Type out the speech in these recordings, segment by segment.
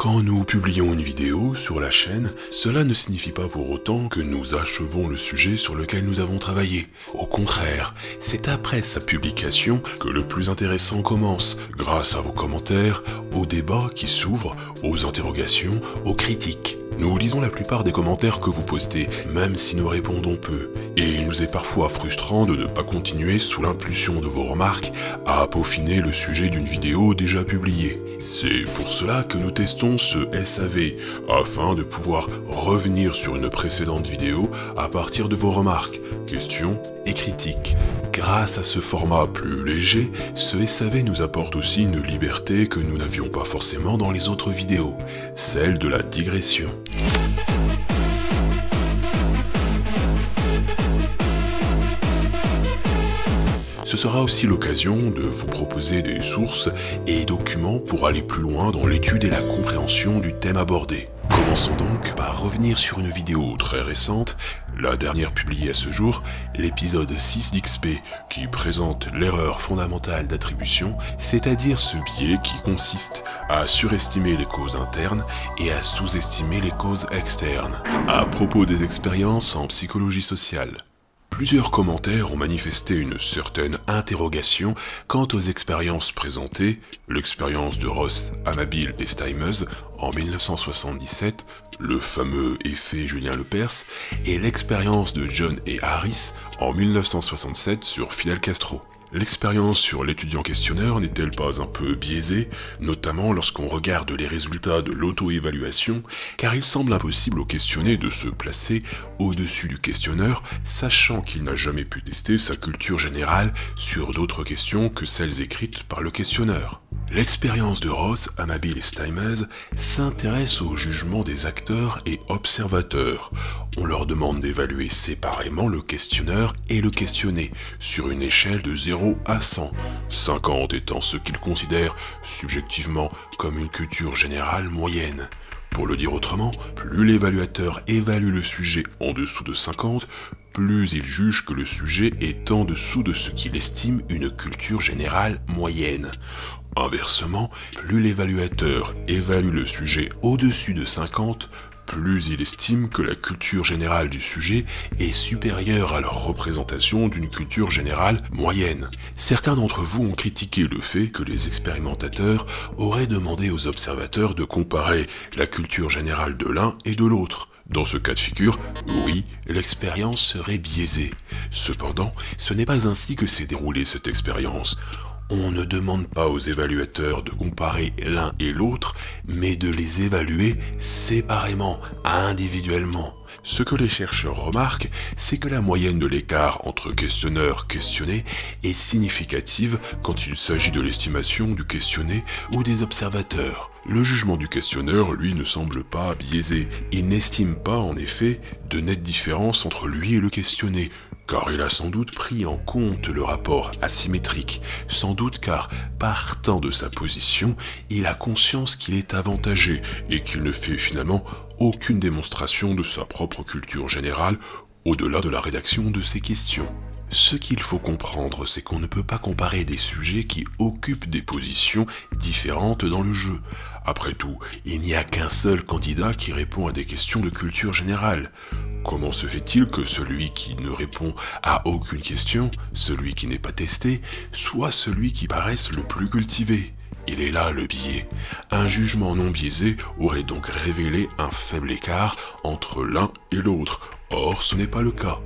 Quand nous publions une vidéo sur la chaîne, cela ne signifie pas pour autant que nous achevons le sujet sur lequel nous avons travaillé. Au contraire, c'est après sa publication que le plus intéressant commence, grâce à vos commentaires, aux débats qui s'ouvrent, aux interrogations, aux critiques. Nous lisons la plupart des commentaires que vous postez, même si nous répondons peu. Et il nous est parfois frustrant de ne pas continuer, sous l'impulsion de vos remarques, à peaufiner le sujet d'une vidéo déjà publiée. C'est pour cela que nous testons ce SAV, afin de pouvoir revenir sur une précédente vidéo à partir de vos remarques, questions et critiques. Grâce à ce format plus léger, ce SAV nous apporte aussi une liberté que nous n'avions pas forcément dans les autres vidéos, celle de la digression. Ce sera aussi l'occasion de vous proposer des sources et documents pour aller plus loin dans l'étude et la compréhension du thème abordé. Commençons donc par revenir sur une vidéo très récente, la dernière publiée à ce jour, l'épisode 6 d'XP, qui présente l'erreur fondamentale d'attribution, c'est-à-dire ce biais qui consiste à surestimer les causes internes et à sous-estimer les causes externes. À propos des expériences en psychologie sociale. Plusieurs commentaires ont manifesté une certaine interrogation quant aux expériences présentées, l'expérience de Ross, Amabil et Steinmetz en 1977, le fameux effet Julien Lepers, et l'expérience de John et Harris en 1967 sur Fidel Castro. L'expérience sur l'étudiant questionneur n'est-elle pas un peu biaisée, notamment lorsqu'on regarde les résultats de l'auto-évaluation, car il semble impossible au questionné de se placer au-dessus du questionneur, sachant qu'il n'a jamais pu tester sa culture générale sur d'autres questions que celles écrites par le questionneur. L'expérience de Ross, Amabil et Steinmetz s'intéresse au jugement des acteurs et observateurs. On leur demande d'évaluer séparément le questionneur et le questionné sur une échelle de 0 à 100, 50 étant ce qu'ils considèrent subjectivement comme une culture générale moyenne. Pour le dire autrement, plus l'évaluateur évalue le sujet en dessous de 50, plus il juge que le sujet est en dessous de ce qu'il estime une culture générale moyenne. Inversement, plus l'évaluateur évalue le sujet au-dessus de 50, plus il estime que la culture générale du sujet est supérieure à leur représentation d'une culture générale moyenne. Certains d'entre vous ont critiqué le fait que les expérimentateurs auraient demandé aux observateurs de comparer la culture générale de l'un et de l'autre. Dans ce cas de figure, oui, l'expérience serait biaisée. Cependant, ce n'est pas ainsi que s'est déroulée cette expérience. On ne demande pas aux évaluateurs de comparer l'un et l'autre, mais de les évaluer séparément, individuellement. Ce que les chercheurs remarquent, c'est que la moyenne de l'écart entre questionneur-questionné est significative quand il s'agit de l'estimation du questionné ou des observateurs. Le jugement du questionneur, lui, ne semble pas biaisé. Il n'estime pas, en effet, de nette différence entre lui et le questionné, car il a sans doute pris en compte le rapport asymétrique, sans doute car, partant de sa position, il a conscience qu'il est avantagé et qu'il ne fait finalement aucune démonstration de sa propre culture générale au-delà de la rédaction de ses questions. Ce qu'il faut comprendre, c'est qu'on ne peut pas comparer des sujets qui occupent des positions différentes dans le jeu. Après tout, il n'y a qu'un seul candidat qui répond à des questions de culture générale. Comment se fait-il que celui qui ne répond à aucune question, celui qui n'est pas testé, soit celui qui paraisse le plus cultivé ? Il est là le biais. Un jugement non biaisé aurait donc révélé un faible écart entre l'un et l'autre. Or, ce n'est pas le cas.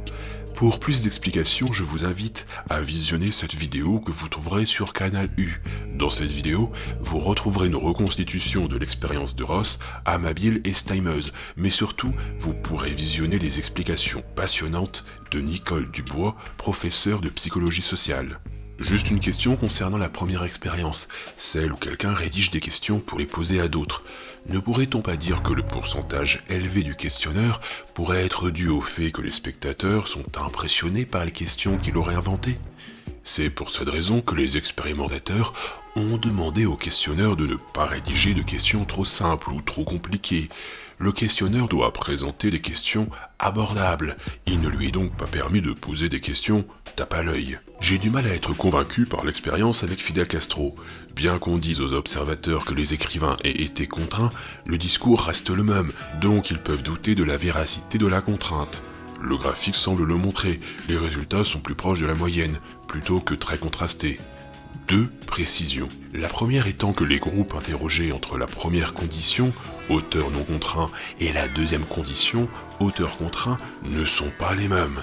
Pour plus d'explications, je vous invite à visionner cette vidéo que vous trouverez sur Canal U. Dans cette vidéo, vous retrouverez une reconstitution de l'expérience de Ross, Amabil et Steinmetz, mais surtout, vous pourrez visionner les explications passionnantes de Nicole Dubois, professeure de psychologie sociale. Juste une question concernant la première expérience, celle où quelqu'un rédige des questions pour les poser à d'autres. Ne pourrait-on pas dire que le pourcentage élevé du questionneur pourrait être dû au fait que les spectateurs sont impressionnés par les questions qu'il aurait inventées ? C'est pour cette raison que les expérimentateurs ont demandé au questionneur de ne pas rédiger de questions trop simples ou trop compliquées. Le questionneur doit présenter des questions abordables. Il ne lui est donc pas permis de poser des questions tape à l'œil. J'ai du mal à être convaincu par l'expérience avec Fidel Castro. Bien qu'on dise aux observateurs que les écrivains aient été contraints, le discours reste le même, donc ils peuvent douter de la véracité de la contrainte. Le graphique semble le montrer, les résultats sont plus proches de la moyenne, plutôt que très contrastés. 2 précisions. La première étant que les groupes interrogés entre la première condition, auteur non contraint, et la deuxième condition, auteur contraint, ne sont pas les mêmes.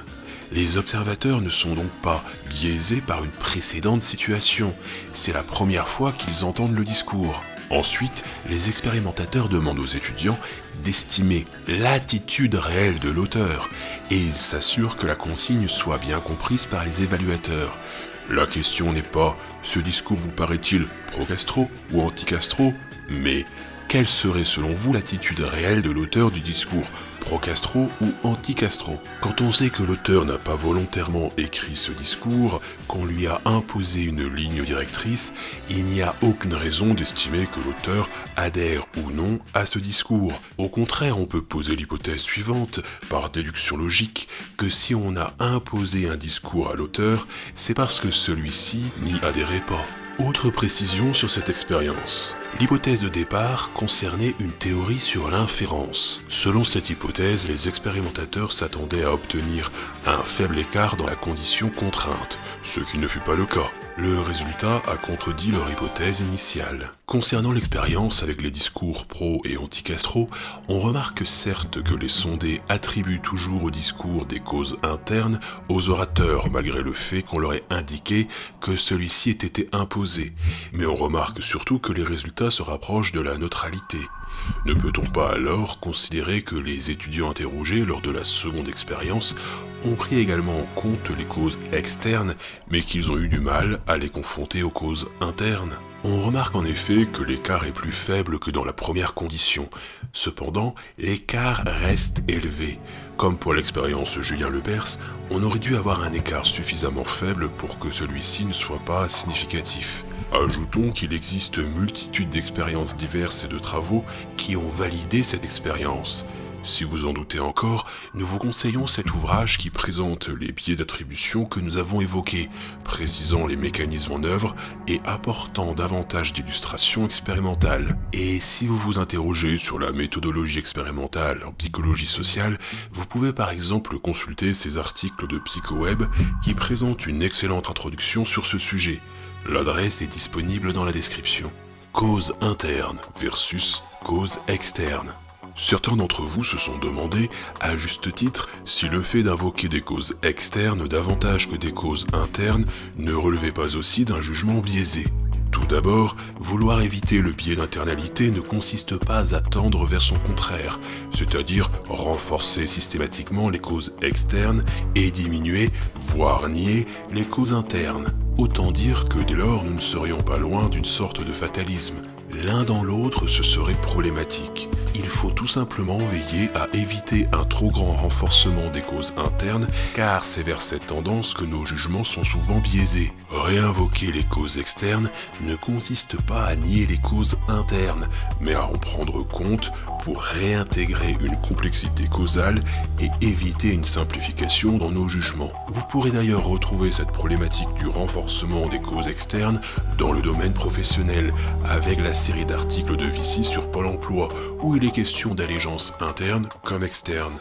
Les observateurs ne sont donc pas biaisés par une précédente situation, c'est la première fois qu'ils entendent le discours. Ensuite, les expérimentateurs demandent aux étudiants d'estimer l'attitude réelle de l'auteur, et ils s'assurent que la consigne soit bien comprise par les évaluateurs. La question n'est pas « ce discours vous paraît-il pro-Castro ou anti-Castro ?» mais « quelle serait selon vous l'attitude réelle de l'auteur du discours pro-Castro ou anti-Castro ?» Quand on sait que l'auteur n'a pas volontairement écrit ce discours, qu'on lui a imposé une ligne directrice, il n'y a aucune raison d'estimer que l'auteur adhère ou non à ce discours. Au contraire, on peut poser l'hypothèse suivante, par déduction logique, que si on a imposé un discours à l'auteur, c'est parce que celui-ci n'y adhérait pas. Autre précision sur cette expérience. L'hypothèse de départ concernait une théorie sur l'inférence. Selon cette hypothèse, les expérimentateurs s'attendaient à obtenir un faible écart dans la condition contrainte, ce qui ne fut pas le cas. Le résultat a contredit leur hypothèse initiale. Concernant l'expérience avec les discours pro et anti-Castro, on remarque certes que les sondés attribuent toujours au discours des causes internes aux orateurs, malgré le fait qu'on leur ait indiqué que celui-ci ait été imposé. Mais on remarque surtout que les résultats se rapprochent de la neutralité. Ne peut-on pas alors considérer que les étudiants interrogés lors de la seconde expérience ont pris également en compte les causes externes, mais qu'ils ont eu du mal à les confronter aux causes internes? On remarque en effet que l'écart est plus faible que dans la première condition. Cependant, l'écart reste élevé. Comme pour l'expérience Julien Lepers, on aurait dû avoir un écart suffisamment faible pour que celui-ci ne soit pas significatif. Ajoutons qu'il existe multitude d'expériences diverses et de travaux qui ont validé cette expérience. Si vous en doutez encore, nous vous conseillons cet ouvrage qui présente les biais d'attribution que nous avons évoqués, précisant les mécanismes en œuvre et apportant davantage d'illustrations expérimentales. Et si vous vous interrogez sur la méthodologie expérimentale en psychologie sociale, vous pouvez par exemple consulter ces articles de PsychoWeb qui présentent une excellente introduction sur ce sujet. L'adresse est disponible dans la description. Cause interne versus cause externe. Certains d'entre vous se sont demandé, à juste titre, si le fait d'invoquer des causes externes davantage que des causes internes ne relevait pas aussi d'un jugement biaisé. Tout d'abord, vouloir éviter le biais d'internalité ne consiste pas à tendre vers son contraire, c'est-à-dire renforcer systématiquement les causes externes et diminuer, voire nier, les causes internes. Autant dire que dès lors nous ne serions pas loin d'une sorte de fatalisme. L'un dans l'autre, ce serait problématique. Il faut tout simplement veiller à éviter un trop grand renforcement des causes internes, car c'est vers cette tendance que nos jugements sont souvent biaisés. Réinvoquer les causes externes ne consiste pas à nier les causes internes, mais à en prendre compte pour réintégrer une complexité causale et éviter une simplification dans nos jugements. Vous pourrez d'ailleurs retrouver cette problématique du renforcement des causes externes dans le domaine professionnel, avec la série d'articles de Vici sur Pôle emploi, où il est question d'allégeance interne comme externe.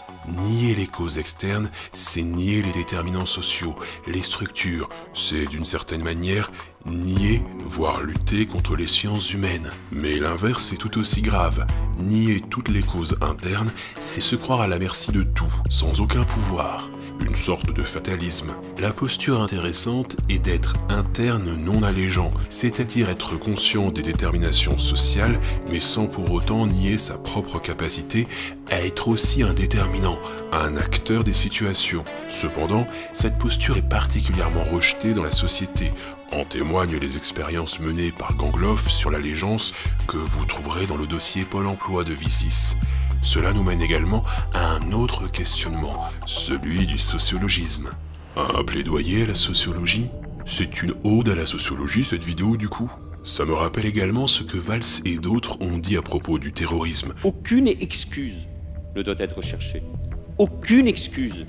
Nier les causes externes, c'est nier les déterminants sociaux, les structures, c'est d'une certaine manière nier, voire lutter contre les sciences humaines. Mais l'inverse est tout aussi grave. Nier toutes les causes internes, c'est se croire à la merci de tout, sans aucun pouvoir. Une sorte de fatalisme. La posture intéressante est d'être interne non allégeant, c'est-à-dire être conscient des déterminations sociales, mais sans pour autant nier sa propre capacité à être aussi un déterminant, un acteur des situations. Cependant, cette posture est particulièrement rejetée dans la société. En témoignent les expériences menées par Gangloff sur l'allégeance que vous trouverez dans le dossier Pôle emploi de Vicis. Cela nous mène également à un autre questionnement, celui du sociologisme. Un plaidoyer à la sociologie? C'est une ode à la sociologie cette vidéo du coup? Ça me rappelle également ce que Valls et d'autres ont dit à propos du terrorisme. Aucune excuse ne doit être cherchée. Aucune excuse.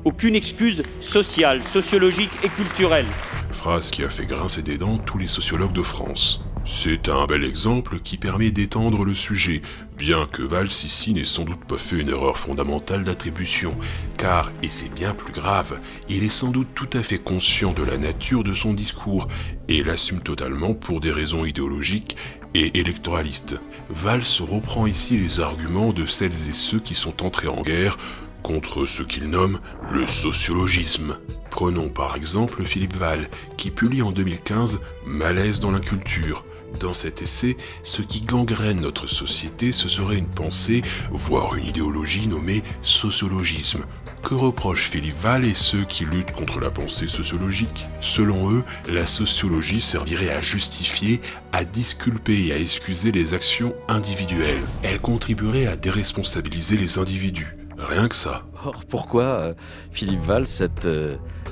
aucune excuse sociale, sociologique et culturelle. Phrase qui a fait grincer des dents tous les sociologues de France. C'est un bel exemple qui permet d'étendre le sujet, bien que Valls ici n'ait sans doute pas fait une erreur fondamentale d'attribution, car, et c'est bien plus grave, il est sans doute tout à fait conscient de la nature de son discours, et l'assume totalement pour des raisons idéologiques et électoralistes. Valls reprend ici les arguments de celles et ceux qui sont entrés en guerre contre ce qu'il nomme le sociologisme. Prenons par exemple Philippe Val, qui publie en 2015 « Malaise dans la culture ». Dans cet essai, ce qui gangrène notre société, ce serait une pensée, voire une idéologie nommée sociologisme. Que reprochent Philippe Val et ceux qui luttent contre la pensée sociologique? Selon eux, la sociologie servirait à justifier, à disculper et à excuser les actions individuelles. Elle contribuerait à déresponsabiliser les individus. Rien que ça. Or, pourquoi, Philippe Val, cette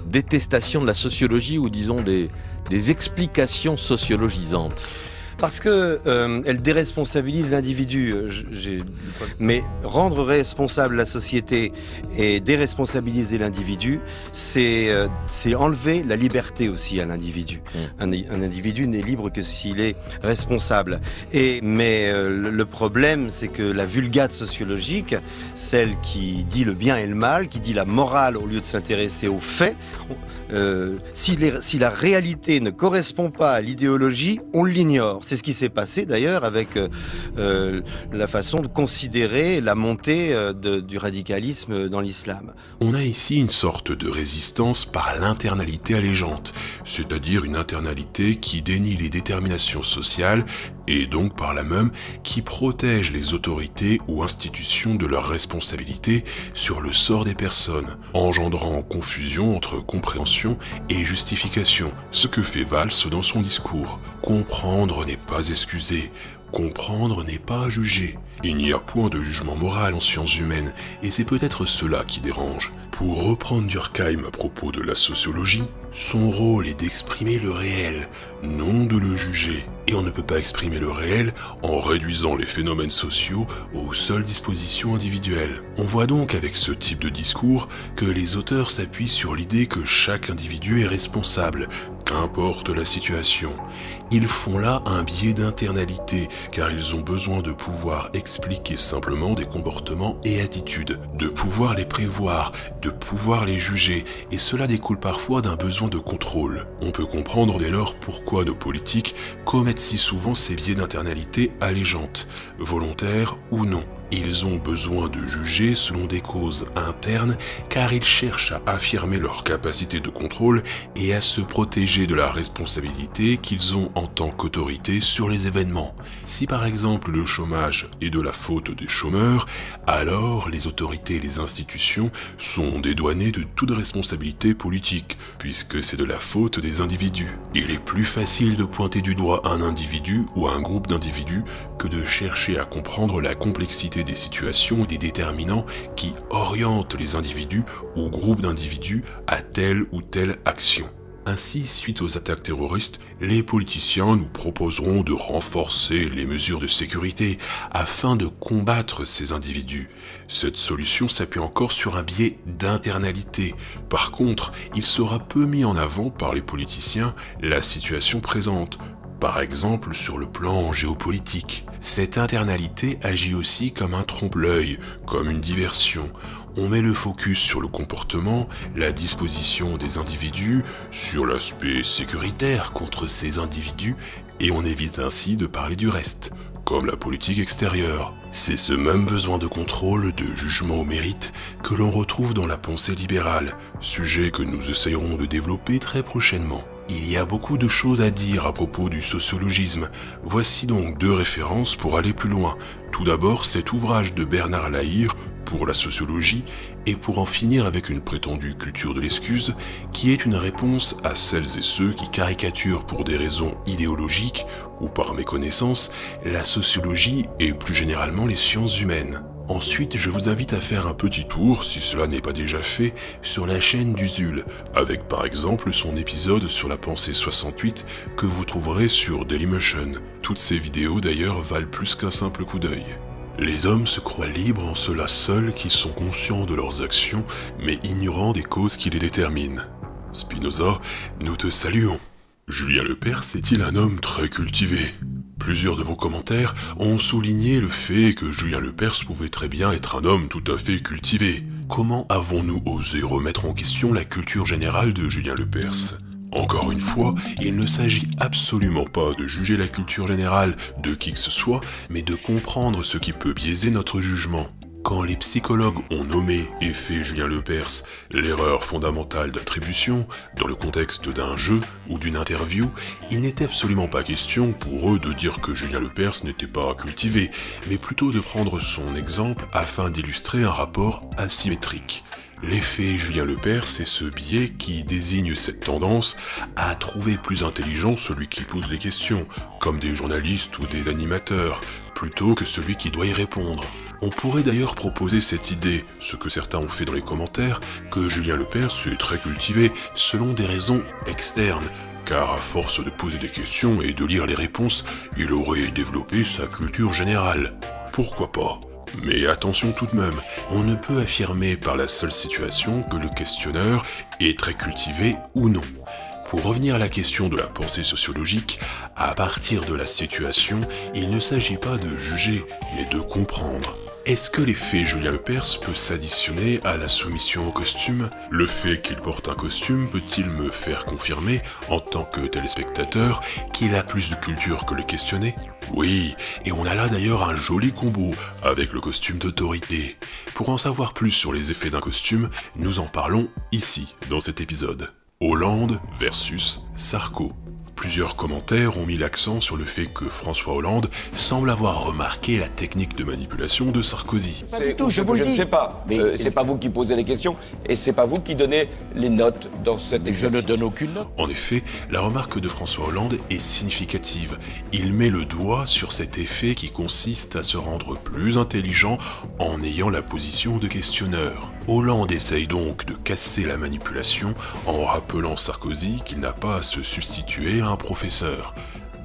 détestation de la sociologie ou disons des explications sociologisantes? Parce que elle déresponsabilise l'individu. Mais rendre responsable la société et déresponsabiliser l'individu, c'est enlever la liberté aussi à l'individu. Un individu n'est libre que s'il est responsable. Mais le problème, c'est que la vulgate sociologique, celle qui dit le bien et le mal, qui dit la morale au lieu de s'intéresser aux faits, si la réalité ne correspond pas à l'idéologie, on l'ignore. C'est ce qui s'est passé d'ailleurs avec la façon de considérer la montée du radicalisme dans l'islam. On a ici une sorte de résistance par l'internalité allégeante, c'est-à-dire une internalité qui dénie les déterminations sociales et donc par là même qui protège les autorités ou institutions de leur responsabilité sur le sort des personnes, engendrant confusion entre compréhension et justification, ce que fait Valls dans son discours. Comprendre n'est pas excuser, comprendre n'est pas juger. Il n'y a point de jugement moral en sciences humaines, et c'est peut-être cela qui dérange. Pour reprendre Durkheim à propos de la sociologie, son rôle est d'exprimer le réel, non de le juger. Et on ne peut pas exprimer le réel en réduisant les phénomènes sociaux aux seules dispositions individuelles. On voit donc avec ce type de discours que les auteurs s'appuient sur l'idée que chaque individu est responsable, qu'importe la situation. Ils font là un biais d'internalité, car ils ont besoin de pouvoir expliquer simplement des comportements et attitudes, de pouvoir les prévoir, de pouvoir les juger, et cela découle parfois d'un besoin de contrôle. On peut comprendre dès lors pourquoi nos politiques commettent si souvent ces biais d'internalité allégeantes, volontaires ou non. Ils ont besoin de juger selon des causes internes car ils cherchent à affirmer leur capacité de contrôle et à se protéger de la responsabilité qu'ils ont en tant qu'autorité sur les événements. Si par exemple le chômage est de la faute des chômeurs, alors les autorités et les institutions sont dédouanées de toute responsabilité politique, puisque c'est de la faute des individus. Il est plus facile de pointer du doigt un individu ou un groupe d'individus que de chercher à comprendre la complexité des situations et des déterminants qui orientent les individus ou groupes d'individus à telle ou telle action. Ainsi, suite aux attaques terroristes, les politiciens nous proposeront de renforcer les mesures de sécurité afin de combattre ces individus. Cette solution s'appuie encore sur un biais d'internalité. Par contre, il sera peu mis en avant par les politiciens la situation présente, par exemple sur le plan géopolitique. Cette internalité agit aussi comme un trompe-l'œil, comme une diversion. On met le focus sur le comportement, la disposition des individus, sur l'aspect sécuritaire contre ces individus, et on évite ainsi de parler du reste, comme la politique extérieure. C'est ce même besoin de contrôle, de jugement au mérite, que l'on retrouve dans la pensée libérale, sujet que nous essayerons de développer très prochainement. Il y a beaucoup de choses à dire à propos du sociologisme. Voici donc 2 références pour aller plus loin. Tout d'abord, cet ouvrage de Bernard Lahire, Pour la sociologie, et pour en finir avec une prétendue culture de l'excuse, qui est une réponse à celles et ceux qui caricaturent pour des raisons idéologiques, ou par méconnaissance, la sociologie et plus généralement les sciences humaines. Ensuite, je vous invite à faire un petit tour, si cela n'est pas déjà fait, sur la chaîne d'Usul, avec par exemple son épisode sur la pensée 68 que vous trouverez sur Dailymotion. Toutes ces vidéos d'ailleurs valent plus qu'un simple coup d'œil. Les hommes se croient libres en cela seuls qu'ils sont conscients de leurs actions, mais ignorants des causes qui les déterminent. Spinoza, nous te saluons. Julien Lepers est-il un homme très cultivé? Plusieurs de vos commentaires ont souligné le fait que Julien Lepers pouvait très bien être un homme tout à fait cultivé. Comment avons-nous osé remettre en question la culture générale de Julien Lepers? Encore une fois, il ne s'agit absolument pas de juger la culture générale de qui que ce soit, mais de comprendre ce qui peut biaiser notre jugement. Quand les psychologues ont nommé et fait Julien Lepers l'erreur fondamentale d'attribution, dans le contexte d'un jeu ou d'une interview, il n'était absolument pas question pour eux de dire que Julien Lepers n'était pas cultivé, mais plutôt de prendre son exemple afin d'illustrer un rapport asymétrique. L'effet Julien Lepers, c'est ce biais qui désigne cette tendance à trouver plus intelligent celui qui pose les questions, comme des journalistes ou des animateurs, plutôt que celui qui doit y répondre. On pourrait d'ailleurs proposer cette idée, ce que certains ont fait dans les commentaires, que Julien Lepers est très cultivé selon des raisons externes, car à force de poser des questions et de lire les réponses, il aurait développé sa culture générale. Pourquoi pas ? Mais attention tout de même, on ne peut affirmer par la seule situation que le questionneur est très cultivé ou non. Pour revenir à la question de la pensée sociologique, à partir de la situation, il ne s'agit pas de juger, mais de comprendre. Est-ce que l'effet Julien Lepers peut s'additionner à la soumission au costume? Le fait qu'il porte un costume peut-il me faire confirmer, en tant que téléspectateur, qu'il a plus de culture que le questionné? Oui, et on a là d'ailleurs un joli combo avec le costume d'autorité. Pour en savoir plus sur les effets d'un costume, nous en parlons ici, dans cet épisode. Hollande versus Sarko. Plusieurs commentaires ont mis l'accent sur le fait que François Hollande semble avoir remarqué la technique de manipulation de Sarkozy. Pas du tout, je ne sais pas. C'est pas vous qui posez les questions et c'est pas vous qui donnez les notes dans cet exercice. Je ne donne aucune note. En effet, la remarque de François Hollande est significative. Il met le doigt sur cet effet qui consiste à se rendre plus intelligent en ayant la position de questionneur. Hollande essaye donc de casser la manipulation en rappelant Sarkozy qu'il n'a pas à se substituer à un professeur.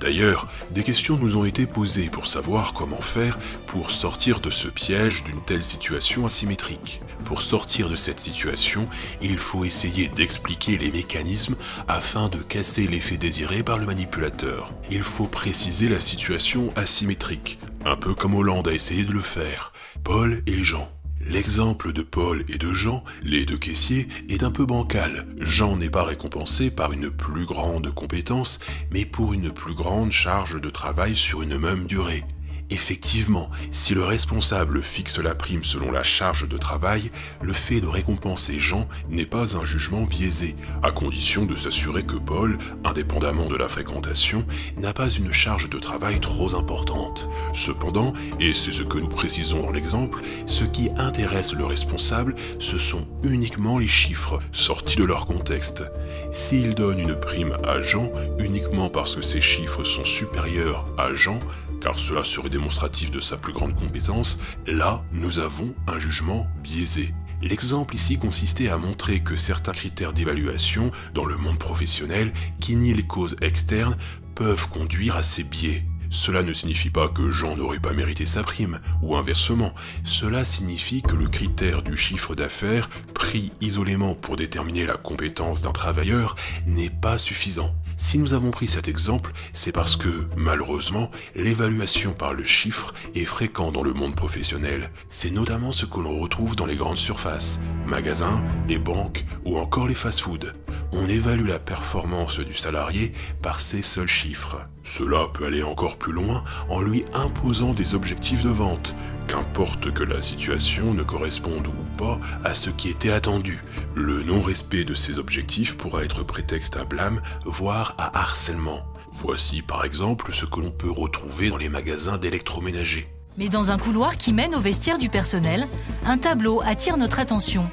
D'ailleurs, des questions nous ont été posées pour savoir comment faire pour sortir de ce piège d'une telle situation asymétrique. Pour sortir de cette situation, il faut essayer d'expliquer les mécanismes afin de casser l'effet désiré par le manipulateur. Il faut préciser la situation asymétrique, un peu comme Hollande a essayé de le faire. Paul et Jean. L'exemple de Paul et de Jean, les deux caissiers, est un peu bancal. Jean n'est pas récompensé par une plus grande compétence, mais pour une plus grande charge de travail sur une même durée. Effectivement, si le responsable fixe la prime selon la charge de travail, le fait de récompenser Jean n'est pas un jugement biaisé, à condition de s'assurer que Paul, indépendamment de la fréquentation, n'a pas une charge de travail trop importante. Cependant, et c'est ce que nous précisons dans l'exemple, ce qui intéresse le responsable, ce sont uniquement les chiffres, sortis de leur contexte. S'il donne une prime à Jean uniquement parce que ces chiffres sont supérieurs à Jean, car cela serait démonstratif de sa plus grande compétence, là, nous avons un jugement biaisé. L'exemple ici consistait à montrer que certains critères d'évaluation dans le monde professionnel qui nient les causes externes peuvent conduire à ces biais. Cela ne signifie pas que Jean n'aurait pas mérité sa prime, ou inversement. Cela signifie que le critère du chiffre d'affaires, pris isolément pour déterminer la compétence d'un travailleur, n'est pas suffisant. Si nous avons pris cet exemple, c'est parce que, malheureusement, l'évaluation par le chiffre est fréquente dans le monde professionnel. C'est notamment ce que l'on retrouve dans les grandes surfaces, magasins, les banques ou encore les fast-foods. On évalue la performance du salarié par ces seuls chiffres. Cela peut aller encore plus loin en lui imposant des objectifs de vente, qu'importe que la situation ne corresponde ou pas à ce qui était attendu. Le non-respect de ces objectifs pourra être prétexte à blâme, voire à harcèlement. Voici par exemple ce que l'on peut retrouver dans les magasins d'électroménager. Mais dans un couloir qui mène au vestiaire du personnel, un tableau attire notre attention.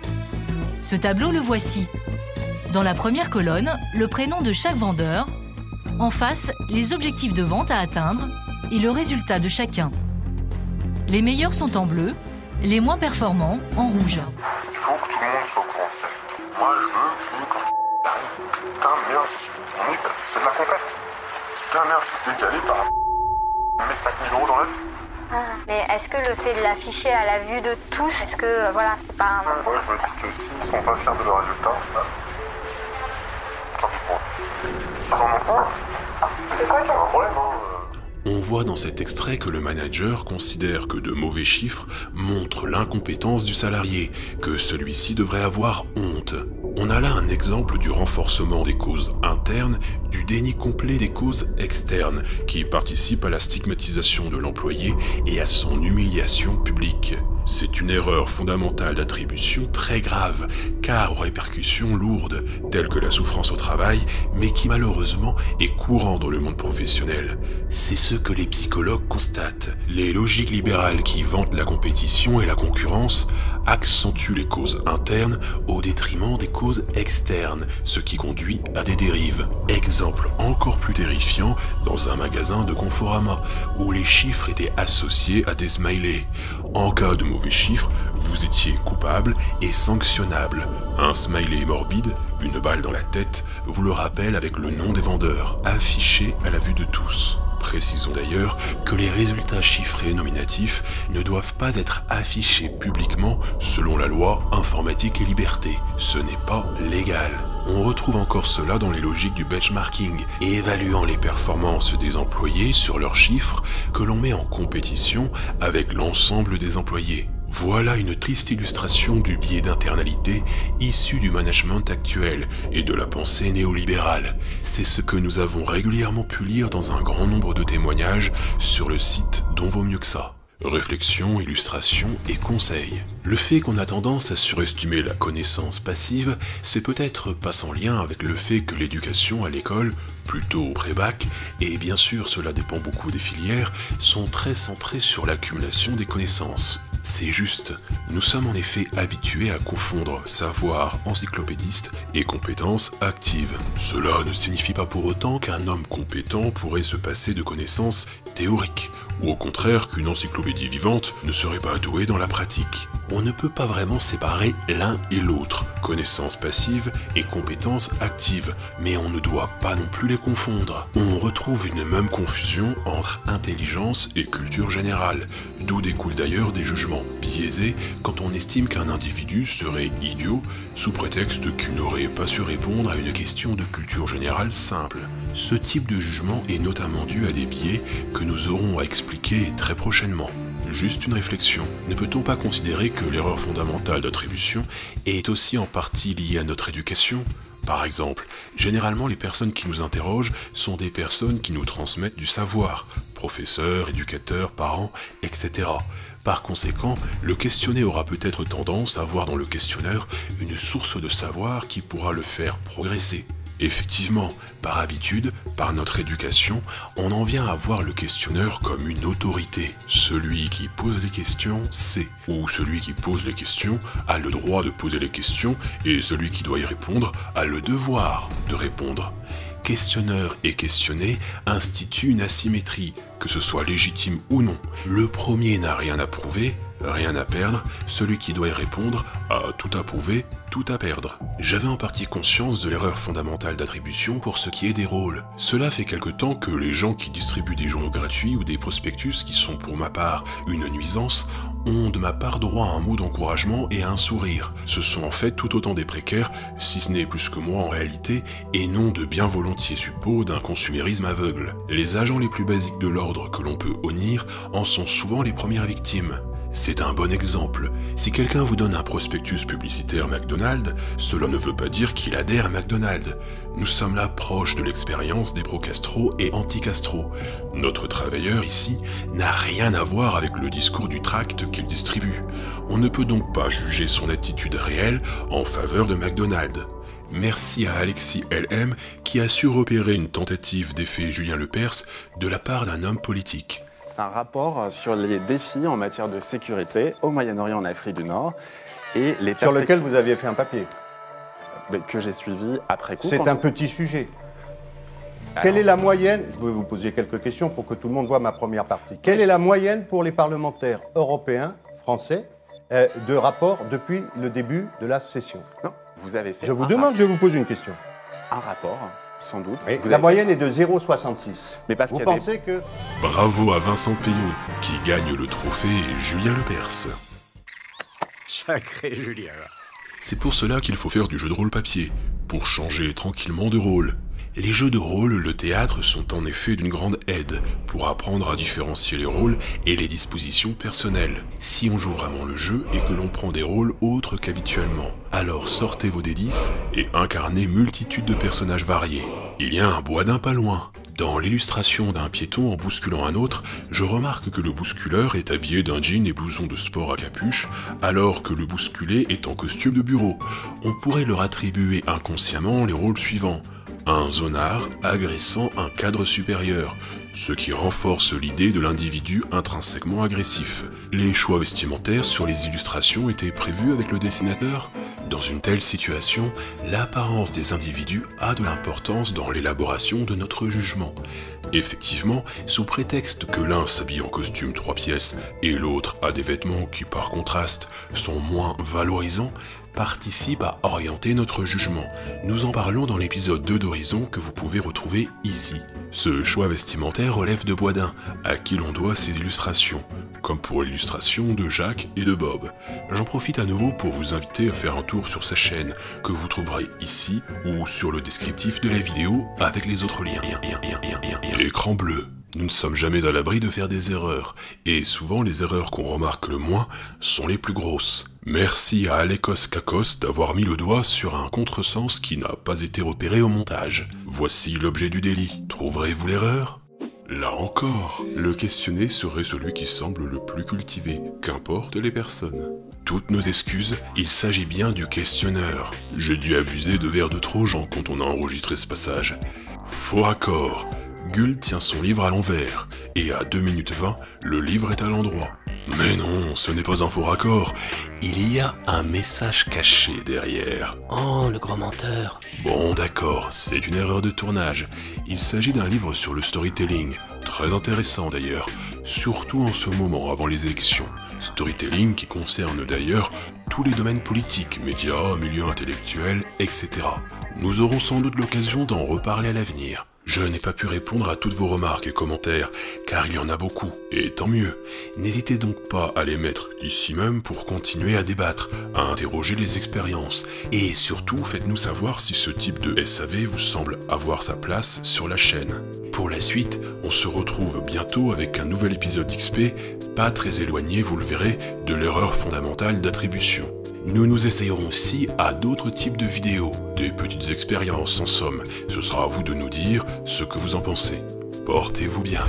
Ce tableau, le voici. Dans la première colonne, le prénom de chaque vendeur. En face, les objectifs de vente à atteindre et le résultat de chacun. Les meilleurs sont en bleu, les moins performants en rouge. Il faut que tout le monde soit au courant de ça. Moi, je veux que quand arrive, putain, merde, c'est de la compète. Putain, merde, je suis décalé par 5 000 € dans la vie. Mais est-ce que le fait de l'afficher à la vue de tous, est-ce que, voilà, c'est pas un... Moi, je me dis que s'ils sont pas fiers de leurs résultats, tant pis pour eux. Ils en ont pas. C'est quoi qui a un problème, On voit dans cet extrait que le manager considère que de mauvais chiffres montrent l'incompétence du salarié, que celui-ci devrait avoir honte. On a là un exemple du renforcement des causes internes, du déni complet des causes externes, qui participent à la stigmatisation de l'employé et à son humiliation publique. C'est une erreur fondamentale d'attribution très grave, car aux répercussions lourdes, telles que la souffrance au travail, mais qui malheureusement est courant dans le monde professionnel. C'est ce que les psychologues constatent. Les logiques libérales qui vantent la compétition et la concurrence accentuent les causes internes au détriment des causes externes, ce qui conduit à des dérives. Exemple encore plus terrifiant dans un magasin de Conforama, où les chiffres étaient associés à des smileys. En cas de mauvais chiffres, vous étiez coupable et sanctionnable. Un smiley morbide, une balle dans la tête, vous le rappelle avec le nom des vendeurs, affiché à la vue de tous. Précisons d'ailleurs que les résultats chiffrés nominatifs ne doivent pas être affichés publiquement selon la loi informatique et liberté. Ce n'est pas légal. On retrouve encore cela dans les logiques du benchmarking, évaluant les performances des employés sur leurs chiffres que l'on met en compétition avec l'ensemble des employés. Voilà une triste illustration du biais d'internalité issu du management actuel et de la pensée néolibérale. C'est ce que nous avons régulièrement pu lire dans un grand nombre de témoignages sur le site d'On vaut mieux que ça. Réflexion, illustration et conseils. Le fait qu'on a tendance à surestimer la connaissance passive, c'est peut-être pas sans lien avec le fait que l'éducation à l'école, plutôt au pré-bac, et bien sûr cela dépend beaucoup des filières, sont très centrées sur l'accumulation des connaissances. C'est juste, nous sommes en effet habitués à confondre savoir encyclopédiste et compétences actives. Cela ne signifie pas pour autant qu'un homme compétent pourrait se passer de connaissances théoriques, ou au contraire qu'une encyclopédie vivante ne serait pas douée dans la pratique. On ne peut pas vraiment séparer l'un et l'autre, connaissances passives et compétences actives, mais on ne doit pas non plus les confondre. On retrouve une même confusion entre intelligence et culture générale, d'où découlent d'ailleurs des jugements biaisés quand on estime qu'un individu serait idiot sous prétexte qu'il n'aurait pas su répondre à une question de culture générale simple. Ce type de jugement est notamment dû à des biais que nous aurons à expliquer très prochainement. Juste une réflexion, ne peut-on pas considérer que l'erreur fondamentale d'attribution est aussi en partie liée à notre éducation ? Par exemple, généralement les personnes qui nous interrogent sont des personnes qui nous transmettent du savoir, professeurs, éducateurs, parents, etc. Par conséquent, le questionné aura peut-être tendance à voir dans le questionneur une source de savoir qui pourra le faire progresser. Effectivement, par habitude, par notre éducation, on en vient à voir le questionneur comme une autorité. Celui qui pose les questions sait, ou celui qui pose les questions a le droit de poser les questions, et celui qui doit y répondre a le devoir de répondre. Questionneur et questionné instituent une asymétrie, que ce soit légitime ou non. Le premier n'a rien à prouver, rien à perdre, celui qui doit y répondre a tout à prouver, tout à perdre. J'avais en partie conscience de l'erreur fondamentale d'attribution pour ce qui est des rôles. Cela fait quelque temps que les gens qui distribuent des journaux gratuits ou des prospectus qui sont pour ma part une nuisance ont de ma part droit à un mot d'encouragement et à un sourire. Ce sont en fait tout autant des précaires, si ce n'est plus que moi en réalité, et non de bien volontiers suppôts d'un consumérisme aveugle. Les agents les plus basiques de l'ordre que l'on peut honnir en sont souvent les premières victimes. C'est un bon exemple. Si quelqu'un vous donne un prospectus publicitaire McDonald's, cela ne veut pas dire qu'il adhère à McDonald's. Nous sommes là proches de l'expérience des pro-Castro et anti-Castro. Notre travailleur ici n'a rien à voir avec le discours du tract qu'il distribue. On ne peut donc pas juger son attitude réelle en faveur de McDonald's. Merci à Alexis LM qui a su repérer une tentative d'effet Julien Lepers de la part d'un homme politique. C'est un rapport sur les défis en matière de sécurité au Moyen-Orient, en Afrique du Nord. Et les sur lequel vous aviez fait un papier que j'ai suivi après coup. C'est un petit sujet. Alors, quelle est la moyenne, je vais vous poser quelques questions pour que tout le monde voit ma première partie. Quelle est la moyenne pour les parlementaires européens, français, de rapport depuis le début de la session? Non, vous avez fait je vous demande, je vous pose une question. Un rapport sans doute. Oui, la moyenne est de 0,66. Mais parce vous qu'il y avait- pensez que... Bravo à Vincent Payon, qui gagne le trophée Julien Lepers. Sacré Julien. C'est pour cela qu'il faut faire du jeu de rôle papier, pour changer tranquillement de rôle. Les jeux de rôle, le théâtre sont en effet d'une grande aide pour apprendre à différencier les rôles et les dispositions personnelles. Si on joue vraiment le jeu et que l'on prend des rôles autres qu'habituellement, alors sortez vos D10 et incarnez multitude de personnages variés. Il y a un Boisdin pas loin. Dans l'illustration d'un piéton en bousculant un autre, je remarque que le bousculeur est habillé d'un jean et blouson de sport à capuche, alors que le bousculé est en costume de bureau. On pourrait leur attribuer inconsciemment les rôles suivants. Un zonard agressant un cadre supérieur, ce qui renforce l'idée de l'individu intrinsèquement agressif. Les choix vestimentaires sur les illustrations étaient prévus avec le dessinateur. Dans une telle situation, l'apparence des individus a de l'importance dans l'élaboration de notre jugement. Effectivement, sous prétexte que l'un s'habille en costume 3 pièces et l'autre a des vêtements qui par contraste sont moins valorisants, participe à orienter notre jugement. Nous en parlons dans l'épisode 2 d'Horizon que vous pouvez retrouver ici. Ce choix vestimentaire relève de Boisdin, à qui l'on doit ces illustrations, comme pour l'illustration de Jacques et de Bob. J'en profite à nouveau pour vous inviter à faire un tour sur sa chaîne, que vous trouverez ici ou sur le descriptif de la vidéo avec les autres liens. Écran bleu. Nous ne sommes jamais à l'abri de faire des erreurs, et souvent les erreurs qu'on remarque le moins sont les plus grosses. Merci à Alekos Kakos d'avoir mis le doigt sur un contresens qui n'a pas été repéré au montage. Voici l'objet du délit. Trouverez-vous l'erreur ? Là encore, le questionné serait celui qui semble le plus cultivé, qu'importe les personnes. Toutes nos excuses, il s'agit bien du questionneur. J'ai dû abuser de verres de Trojan quand on a enregistré ce passage. Faux raccord. Gull tient son livre à l'envers, et à 2 minutes 20, le livre est à l'endroit. Mais non, ce n'est pas un faux raccord, il y a un message caché derrière. Oh, le grand menteur. Bon d'accord, c'est une erreur de tournage. Il s'agit d'un livre sur le storytelling, très intéressant d'ailleurs, surtout en ce moment avant les élections. Storytelling qui concerne d'ailleurs tous les domaines politiques, médias, milieu intellectuel, etc. Nous aurons sans doute l'occasion d'en reparler à l'avenir. Je n'ai pas pu répondre à toutes vos remarques et commentaires, car il y en a beaucoup, et tant mieux. N'hésitez donc pas à les mettre ici même pour continuer à débattre, à interroger les expériences, et surtout faites-nous savoir si ce type de SAV vous semble avoir sa place sur la chaîne. Pour la suite, on se retrouve bientôt avec un nouvel épisode XP, pas très éloigné, vous le verrez, de l'erreur fondamentale d'attribution. Nous nous essayerons aussi à d'autres types de vidéos, des petites expériences en somme. Ce sera à vous de nous dire ce que vous en pensez. Portez-vous bien.